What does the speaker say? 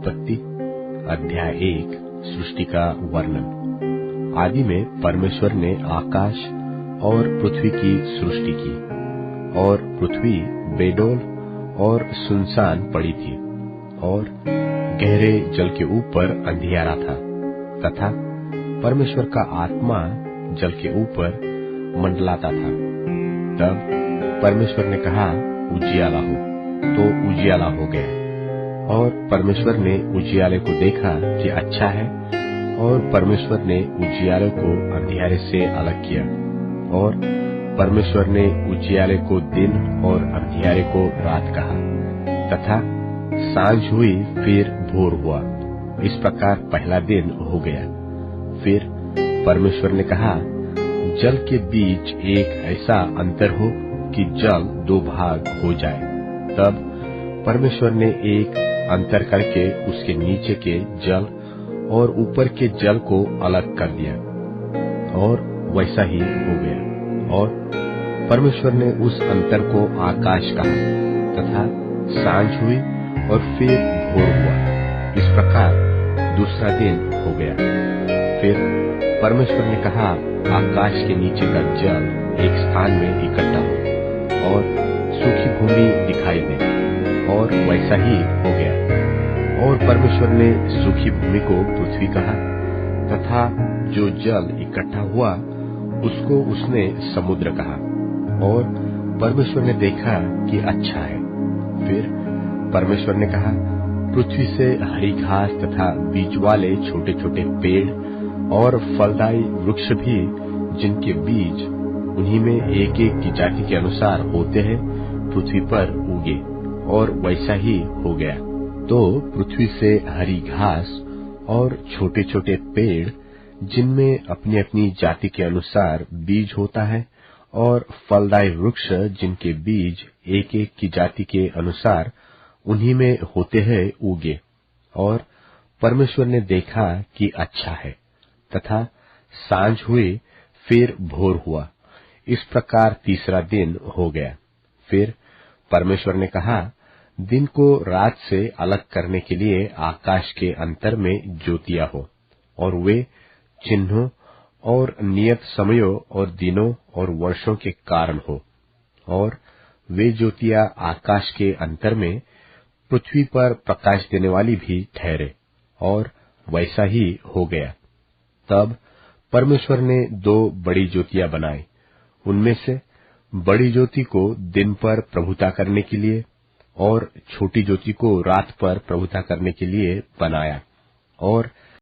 उत्पत्ति अध्याय 1 सृष्टि का वर्णन। आदि में परमेश्वर ने आकाश और पृथ्वी की सृष्टि की, और पृथ्वी बेडौल और सुनसान पड़ी थी, और गहरे जल के ऊपर अंधियारा था, तथा परमेश्वर का आत्मा जल के ऊपर मंडलाता था। तब परमेश्वर ने कहा, उजियाला हो, तो उजियाला हो गया। और परमेश्वर ने उजियाले को देखा कि अच्छा है, और परमेश्वर ने उजियाले को अंधियारे से अलग किया, और परमेश्वर ने उजियाले को दिन और अंधियारे को रात कहा, तथा सांझ हुई फिर भोर हुआ। इस प्रकार पहला दिन हो गया। फिर परमेश्वर ने कहा, जल के बीच एक ऐसा अंतर हो कि जल दो भाग हो जाए। तब परमेश्वर ने एक अंतर करके उसके नीचे के जल और ऊपर के जल को अलग कर दिया, और वैसा ही हो गया। और परमेश्वर ने उस अंतर को आकाश कहा, तथा सांझ हुई और फिर भोर हुआ। इस प्रकार दूसरा दिन हो गया। फिर परमेश्वर ने कहा, आकाश के नीचे का जल एक स्थान में इकट्ठा हो, और सूखी भूमि दिखाई दे, और वैसा ही हो गया। और परमेश्वर ने सूखी भूमि को पृथ्वी कहा, तथा जो जल इकट्ठा हुआ उसको उसने समुद्र कहा। और परमेश्वर ने देखा कि अच्छा है। फिर परमेश्वर ने कहा, पृथ्वी से हरी घास तथा बीज वाले छोटे छोटे पेड़ और फलदायी वृक्ष भी, जिनके बीज उन्हीं में एक एक की जाति के अनुसार होते हैं, पृथ्वी पर उगे, और वैसा ही हो गया। तो पृथ्वी से हरी घास और छोटे छोटे पेड़, जिनमें अपनी अपनी जाति के अनुसार बीज होता है, और फलदायी वृक्ष, जिनके बीज एक एक की जाति के अनुसार उन्हीं में होते हैं, उगे। और परमेश्वर ने देखा कि अच्छा है। तथा सांझ हुई फिर भोर हुआ। इस प्रकार तीसरा दिन हो गया। फिर परमेश्वर ने कहा, दिन को रात से अलग करने के लिए आकाश के अंतर में ज्योतियां हो, और वे चिन्हों और नियत समयों और दिनों और वर्षों के कारण हो। और वे ज्योतियां आकाश के अंतर में पृथ्वी पर प्रकाश देने वाली भी ठहरे, और वैसा ही हो गया। तब परमेश्वर ने दो बड़ी ज्योतियां बनाई। उनमें से बड़ी ज्योति को दिन पर प्रभुता करने के लिए, और छोटी ज्योति को रात पर प्रभुता करने के लिए बनाया। और